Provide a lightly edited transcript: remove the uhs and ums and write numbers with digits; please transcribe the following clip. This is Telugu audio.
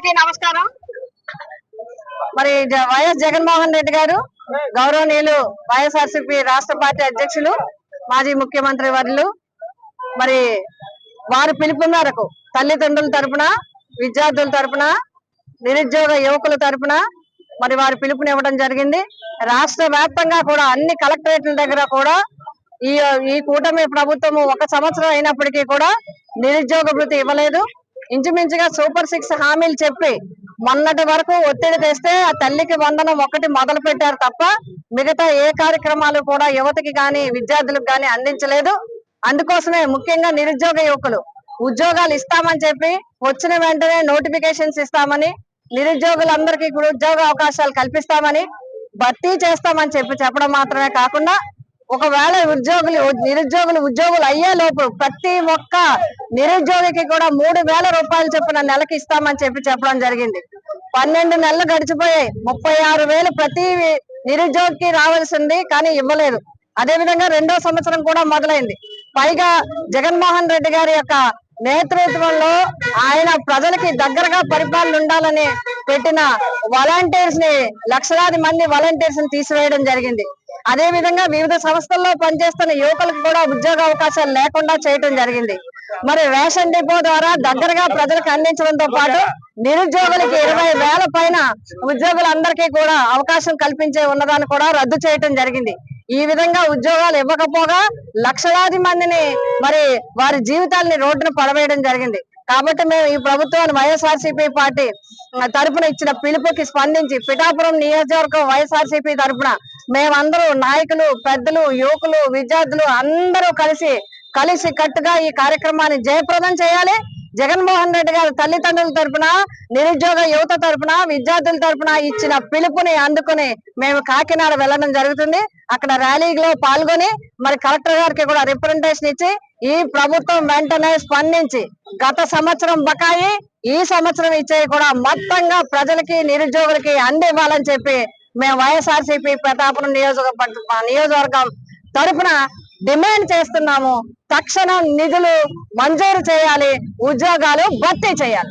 అందరికీ నమస్కారం. మరి వైఎస్ జగన్మోహన్ రెడ్డి గారు గౌరవనీయులు వైఎస్ఆర్సీపీ రాష్ట్ర పార్టీ అధ్యక్షులు మాజీ ముఖ్యమంత్రి వర్యులు మరి వారి పిలుపు మేరకు తల్లిదండ్రుల తరపున, విద్యార్థుల తరపున, నిరుద్యోగ యువకుల తరపున మరి వారి పిలుపునివ్వడం జరిగింది. రాష్ట్ర వ్యాప్తంగా కూడా అన్ని కలెక్టరేట్ల దగ్గర కూడా ఈ కూటమి ప్రభుత్వము 1 సంవత్సరం అయినప్పటికీ కూడా నిరుద్యోగ భృతి ఇవ్వలేదు. ఇంచుమించుగా సూపర్ 6 హామీలు చెప్పి మొన్నటి వరకు ఒత్తిడి తెస్తే ఆ తల్లికి వందనం ఒకటి మొదలు పెట్టారు తప్ప మిగతా ఏ కార్యక్రమాలు కూడా యువతకి గాని విద్యార్థులకు గాని అందించలేదు. అందుకోసమే ముఖ్యంగా నిరుద్యోగ యువకులు ఉద్యోగాలు ఇస్తామని చెప్పి వచ్చిన వెంటనే నోటిఫికేషన్స్ ఇస్తామని, నిరుద్యోగులందరికీ కూడా ఉద్యోగ అవకాశాలు కల్పిస్తామని, భర్తీ చేస్తామని చెప్పడం మాత్రమే కాకుండా ఒకవేళ నిరుద్యోగులు ఉద్యోగులు అయ్యే లోపు ప్రతి ఒక్క నిరుద్యోగికి కూడా 3,000 రూపాయలు చొప్పున నెలకి ఇస్తామని చెప్పడం జరిగింది. 12 నెలలు గడిచిపోయాయి. 36,000 ప్రతి నిరుద్యోగికి రావాల్సింది కానీ ఇవ్వలేదు. అదేవిధంగా 2వ సంవత్సరం కూడా మొదలైంది. పైగా జగన్మోహన్ రెడ్డి గారి యొక్క నేతృత్వంలో ఆయన ప్రజలకి దగ్గరగా పరిపాలన ఉండాలని పెట్టిన వాలంటీర్స్ ని లక్షలాది మంది వాలంటీర్స్ ని తీసివేయడం జరిగింది. అదే విధంగా వివిధ సంస్థల్లో పనిచేస్తున్న యువకులకు కూడా ఉద్యోగ అవకాశాలు లేకుండా చేయడం జరిగింది. మరి రేషన్ డిపో ద్వారా దగ్గరగా ప్రజలకు అందించడంతో పాటు నిరుద్యోగులకి 20,000 పైన ఉద్యోగులందరికీ కూడా అవకాశం కల్పించే ఉన్నదాన్ని కూడా రద్దు చేయడం జరిగింది. ఈ విధంగా ఉద్యోగాలు ఇవ్వకపోగా లక్షలాది మందిని మరి వారి జీవితాలని రోడ్డున పడవేయడం జరిగింది. కాబట్టి మేము ఈ ప్రభుత్వాన్ని వైఎస్ఆర్సీపీ పార్టీ తరపున ఇచ్చిన పిలుపుకి స్పందించి పిఠాపురం నియోజకవర్గం వైఎస్ఆర్సీపీ తరపున మేమందరూ నాయకులు, పెద్దలు, యువకులు, విద్యార్థులు అందరూ కలిసి కట్టుగా ఈ కార్యక్రమాన్ని జయప్రదం చేయాలి. జగన్మోహన్ రెడ్డి గారు తల్లిదండ్రుల తరపున, నిరుద్యోగ యువత తరపున, విద్యార్థుల తరపున ఇచ్చిన పిలుపుని అందుకుని మేము కాకినాడ వెళ్ళడం జరుగుతుంది. అక్కడ ర్యాలీలో పాల్గొని మరి కలెక్టర్ గారికి కూడా రిప్రజెంటేషన్ ఇచ్చి ఈ ప్రభుత్వం వెంటనే స్పందించి గత సంవత్సరం బకాయి ఈ సంవత్సరం ఇచ్చేవి కూడా మొత్తంగా ప్రజలకి నిరుద్యోగులకి అందివ్వాలని చెప్పి మేము వైఎస్ఆర్సీపీ ప్రతాపురం నియోజకవర్గం తరపున డిమాండ్ చేస్తున్నాము. తక్షణం నిధులు మంజూరు చేయాలి, ఉద్యోగాలు భర్తీ చేయాలి.